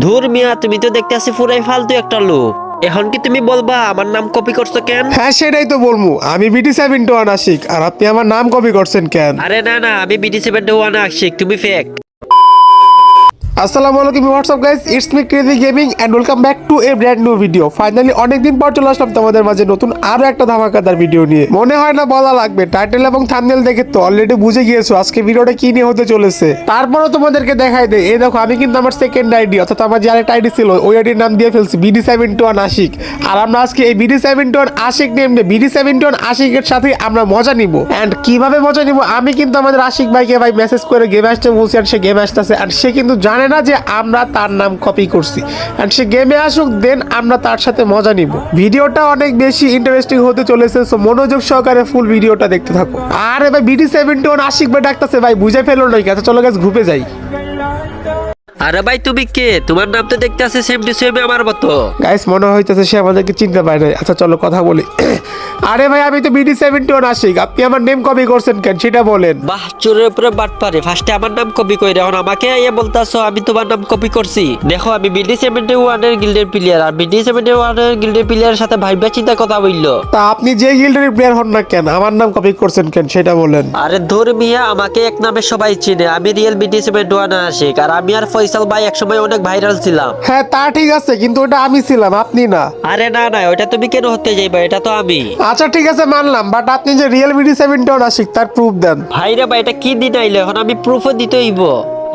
ধুর মিয়া, তুমি তো দেখতে আসি পুরাই ফালতু একটা লোক। এখন কি তুমি বলবা আমার নাম কপি করছো কেন? হ্যাঁ সেটাই তো বলবো, আমি BT71 আশিক আর আপনি আমার নাম কপি করছেন কেন? আরে না না, আমি BT71 আশিক, তুমি ফেক। আসসালামু আলাইকুম what's up guys, it's me crazy gaming and welcome back to a brand new video. Finally অনেকদিন পর চলে আসলাম তোমাদের মাঝে নতুন আরো একটা ধামাকাদার ভিডিও নিয়ে। মনে হয় না বলা লাগবে, টাইটেল এবং থাম্বনেল দেখে তো অলরেডি বুঝে গিয়েছো আজকে ভিডিওটা কি নিয়ে হতে চলেছে। তারপরও তোমাদেরকে দেখাই দে, এই দেখো আমি কিন্তু আমার সেকেন্ড আইডি অর্থাৎ আমার যে আরেকটা আইডি ছিল ওই আইডির নাম দিয়ে ফেলছি BT71 আশিক। আর আমরা আজকে এই BT71 আশিক নেম নিয়ে BT71 আশিকের সাথে আমরা মজা নিব। এন্ড কিভাবে মজা নিব, আমি কিন্তু আমাদের আশিক ভাইকে ভাই মেসেজ করে গেম আসতে বলছি আর সে গেম আসতেছে। আর সে কিন্তু জানে না যে আমরা তার নাম কপি করছি। এন্ড সে গেমে আসুক, দেন আমরা তার সাথে মজা নিব। ভিডিওটা অনেক বেশি ইন্টারেস্টিং হতে চলেছে, সো মনোযোগ সহকারে ফুল ভিডিওটা দেখতে থাকো। আর ভাই BT71 আশিক ভাই ডাকতেছে, ভাই বুঝে ফেলো নাকি? আচ্ছা চলো গাইস গ্রুপে যাই। আরে ভাই তুমি কে? তোমার নাম তো দেখতে আছে সেম টু সেম আমার মতো। গাইস মনে হইতেছে সে আমাদেরকে চিনতে পারে না। আচ্ছা চলো কথা বলি। আরে ভাই আমি তো BT71 আশিক, আপনি আমার নেম কপি করছেন কেন সেটা বলেন। বাহ, চোরের উপরে বাট পারে, ফার্স্টে আমার নাম কপি করে এখন আমাকে ইয়ে বলতাছো আমি তোমার নাম কপি করছি। দেখো আমি BT71 এর গিল্ডের প্লেয়ার, আর BT71 এর গিল্ডের প্লেয়ারের সাথে ভাইবা চিন্তা কথা বললো। তা আপনি যে গিল্ডের প্লেয়ার হন না কেন, আমার নাম কপি করছেন কেন সেটা বলেন। আরে ধর মিয়া, আমাকে এক নামে সবাই চিনে, আমি রিয়েল BT71 আশিক। আর আমি আর ফয়সাল ভাই একসময় অনেক ভাইরাল ছিলাম। হ্যাঁ তা ঠিক আছে, কিন্তু ওটা আমি ছিলাম, আপনি না। আরে না না, ওটা তুমি কেন হতে যাইবা, এটা তো আমি। আচ্ছা ঠিক আছে মানলাম, বাট আপনি যে রিয়েল BT71 আশিক তার প্রুফ দেন। ভাইরে ভাই, এটা কি দিন আইলো, এখন আমি প্রুফও দিতে হইব।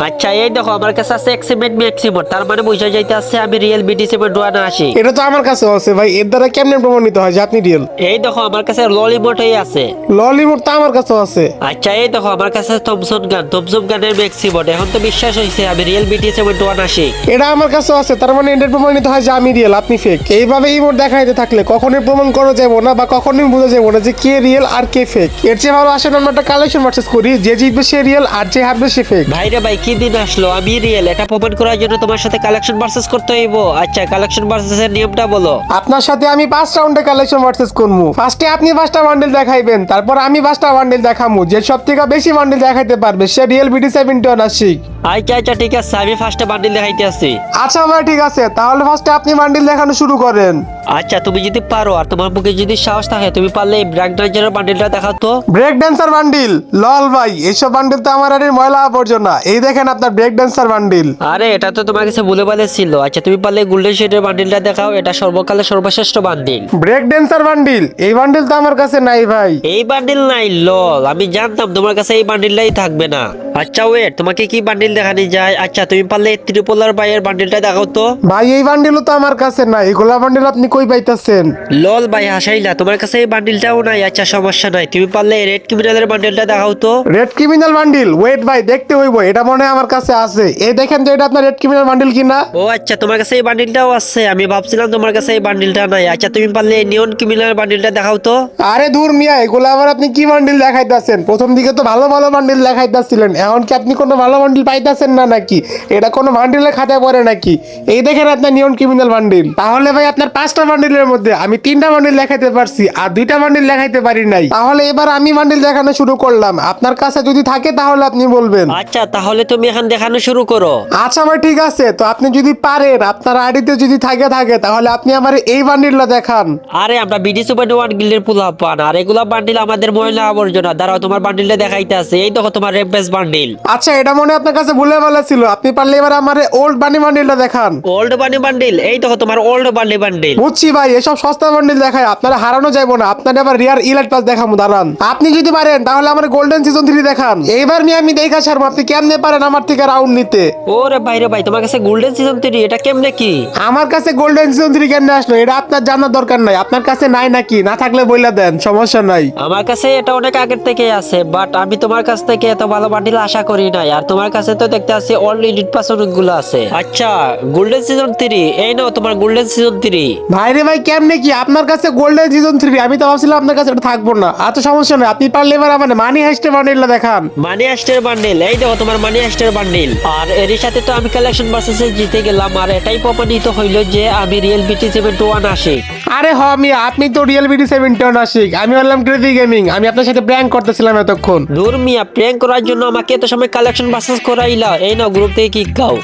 আচ্ছা এই দেখো আমার কাছে আছে এক্সিমেন্ট ম্যাক্সিমম, তার মানে বুঝা যাইতে আছে আমি রিয়েল BT71 আশিক। এটা তো আমার কাছে আছে ভাই, এর দ্বারা কেমনে প্রমাণিত হয় যে আপনি রিয়েল? এই দেখো আমার কাছে ললিমটই আছে। ললিমুড তো আমার কাছেও আছে। আচ্ছা এই দেখো আমার কাছে থমসন গানের ম্যাক্সিমম। এখন তো বিশ্বাস হইছে আমি রিয়েল BT71 আশিক। এটা আমার কাছেও আছে, তার মানে এটা প্রমাণিত হয় যে আমি রিয়েল আপনি ফেক। এইভাবে ইমোট দেখাইতে থাকলে কখনোই প্রমাণ করা যাবে না বা কখনোই বোঝা যাবে না যে কে রিয়েল আর কে ফেক। এর চেয়ে ভালো আসেন আমরা একটা কালেকশন ভার্সেস করি, যে জিতবে সে রিয়েল আর যে হারবে সে ফেক। ভাইরে ভাই কি দিন আসলো, আমি রিয়েল, এটা প্রমাণ করার জন্য তোমার সাথে কালেকশন ভার্সেস করতে হইব। আচ্ছা কালেকশন ভার্সেসের নিয়মটা বলো। আপনার সাথে আমি 5 রাউন্ডে কালেকশন ভার্সেস করবো। ফার্স্টে আপনি 5টা বান্ডেল দেখাইবেন, তারপর আমি 5টা বান্ডেল দেখাবো। যে সবথেকে বেশি বান্ডেল দেখাইতে পারবে সে রিয়েল BT71 আশিক। আচ্ছা আচ্ছা ঠিক আছে, আমি ফার্স্টে বান্ডিল দেখাইতে আসি। আচ্ছা ভাই ঠিক আছে, তাহলে ফার্স্টে আপনি বান্ডেল দেখানো শুরু করেন। আচ্ছা তুমি যদি পারো আর তোমার মুখে যদি সাহস থাকে, তুমি পারলে এই ব্র্যাক ড্রাইজারের বান্ডিলটা দেখাও তো। Break dancer bundle? লল ভাই, এইসব বান্ডিল তো আমার আর ময়লা আবর্জনা। এই দেখেন আপনার ব্রেক ড্যান্সার বান্ডিল। আরে এটা তো তোমার কাছে ভুলে ভালে ছিল। আচ্ছা তুমি পারলে গোল্ডেন শেডের বান্ডিলটা দেখাও, এটা সর্বকালের সর্বশ্রেষ্ঠ বান্ডিল। Break dancer bundle? এই বান্ডিল তো আমার কাছে নাই ভাই। এই বান্ডিল নাই? লল, আমি জানতাম তোমার কাছে এই বান্ডিলটাই থাকবে না। আচ্ছা ওয়েট, তোমাকে কি বান্ডিল দেখানি যায়? আচ্ছা তুমি পারলে ত্রিপোলার বাইয়ের বান্ডিলটা দেখাও তো। ভাই এই বান্ডিলও তো আমার কাছে নাই, এগুলা বান্ডিল আপনি কই পাইতাছেন? লল ভাই হাসাইলা, তোমার কাছে এই বান্ডিলটাও নাই। আচ্ছা সমস্যা নাই, তুমি পারলে রেড ক্রিমিনালের বান্ডিলটা দেখাও তো। Red criminal bundle? ওয়েট ভাই দেখতে হইব, এটা মনে হয় আমার কাছে আছে। এই দেখেন তো এটা আপনার রেড ক্রিমিনাল বান্ডিল কিনা। ও আচ্ছা, তোমার কাছে এই বান্ডিলটাও আছে, আমি ভাবছিলাম তোমার কাছে এই বান্ডিলটা নাই। আচ্ছা তুমি পারলে নিয়ন ক্রিমিনাল বান্ডিলটা দেখাও তো। আরে দূর মিয়া, এগুলো আবার আপনি কি বান্ডিল দেখাইতাছেন? প্রথম দিকে তো ভালো ভালো বান্ডিল দেখাইতাছিলেন, এখন কি আপনি কোনো ভালো বান্ডিল পাইতাছেন না নাকি? এটা কোনো বান্ডিলের খাতায় পড়ে নাকি? এই দেখেন আপনার নিয়ন ক্রিমিনাল বান্ডিল। তাহলে ভাই আপনার 5টা বান্ডিলের মধ্যে আমি 3টা বান্ডিল দেখাইতে পারছি আর 2টা বান্ডিল দেখাইতে পারি নাই। তাহলে এবার আমি বান্ডিল দেখানো শুরু করলাম, আপনার কাছে যদি থাকে তাহলে আপনি বলবেন। আচ্ছা তাহলে তুমি এখন দেখানো শুরু করো। আচ্ছা ভাই ঠিক আছে, তো আপনি যদি পারেন, আপনার আইডিতে যদি থাকে তাহলে আপনি আমার এই বান্ডিলটা দেখান। আরে আমরা BT71 গিল্ডের পুলা পান, আর এগুলা বান্ডিল আমাদের ময়লা আবর্জনা। দাঁড়াও তোমার বান্ডিলটা দেখাইতে আছে, এই দেখো তোমার রেম্পেস বান্ডিল। আচ্ছা এটা মনে হয় আপনার কাছে ভুলে ভালো ছিল, আপনি পারলে এবার আমার ওল্ড বানি বান্ডিলটা দেখান। Old bunny bundle? এই দেখো তোমার ওল্ড বানি বান্ডিল। বুঝছি ভাই, এসব সস্তা বান্ডিল দেখায় আপনারা হারানো যাইবো না। আপনার আবার রিয়ার ইলাইট পাস দেখাবো, দাঁড়ান। আপনি যদি পারেন তাহলে আমার গোল্ডেন সিজন 3 দেখান। এইবার আমি দেখা ছাড়বো আপনি কেমনে পারেন আমার থেকে রাউন্ড নিতে। ওরে ভাইরে ভাই, তোমার কাছে গোল্ডেন সিজন 3 এটা কেমনে কি? আমার কাছে গোল্ডেন সিজন 3 কেমনে আসলো এটা আপনার জানার দরকার নাই। আপনার কাছে নাই নাকি? না থাকলে বইলা দেন, সমস্যা নাই। আমার কাছে এটা অনেক আগের থেকে আছে, বাট আমি তোমার কাছ থেকে এত ভালো বান্ডিল আশা করি নাই। আর তোমার কাছে তো দেখতে আছে অল এডিট পাস অনেকগুলো আছে। আচ্ছা গোল্ডেন সিজন 3, এই নাও তোমার গোল্ডেন সিজন 3। ভাইরে ভাই কেমনে কি আপনার কাছে গোল্ডেন সিজন 3? আমি তো ভাবছিলাম আপনার কাছে এটা থাকবো না। আচ্ছা সমস্যা নাই, আপনি পারলে এবার আমার মানি হাইস্টের বান্ডিলটা দেখান। মানি হাইস্টের বান্ডিল? এই দেখো তোমার মানি হাইস্টের বান্ডিল। আর এর সাথে তো আমি কালেকশন ভার্সেসে জিতে গেলাম, আর এটাই প্রমাণিত হইল যে আমি রিয়েল BT71 আশিক। আরে হ মিয়া, আপনি তো রিয়েল BT71 আশিক, আমি বললাম ক্রেজি গেমিং। আমি আপনার সাথে প্র্যাঙ্ক করতেছিলাম এতক্ষণ। দূর মিয়া, প্র্যাঙ্ক করার জন্য আমাকে এত সময় কালেকশন ভার্সেস করাইলা। এই নাও গ্রুপ থেকে কিক খাও।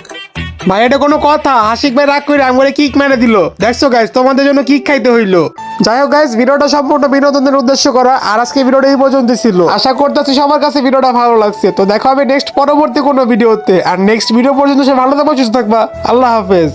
ভাই এটা কোনো কথা? আশিক ভাই রাগ করে আমাকে কিক মেরে দিল। দেখছো গাইস, তোমাদের জন্য কিক খাইতে হইলো। যাই হোক গাইস, ভিডিওটা সম্পূর্ণ বিনোদনের উদ্দেশ্য করা, আর আজকে ভিডিওটা এই পর্যন্ত ছিল। আশা করতেছি সবার কাছে ভিডিওটা ভালো লাগছে। তো দেখা হবে নেক্সট পরবর্তী কোনো ভিডিওতে, আর নেক্সট ভিডিও পর্যন্ত সে ভালো থাকবা, সুস্থ থাকবা। আল্লাহ হাফেজ।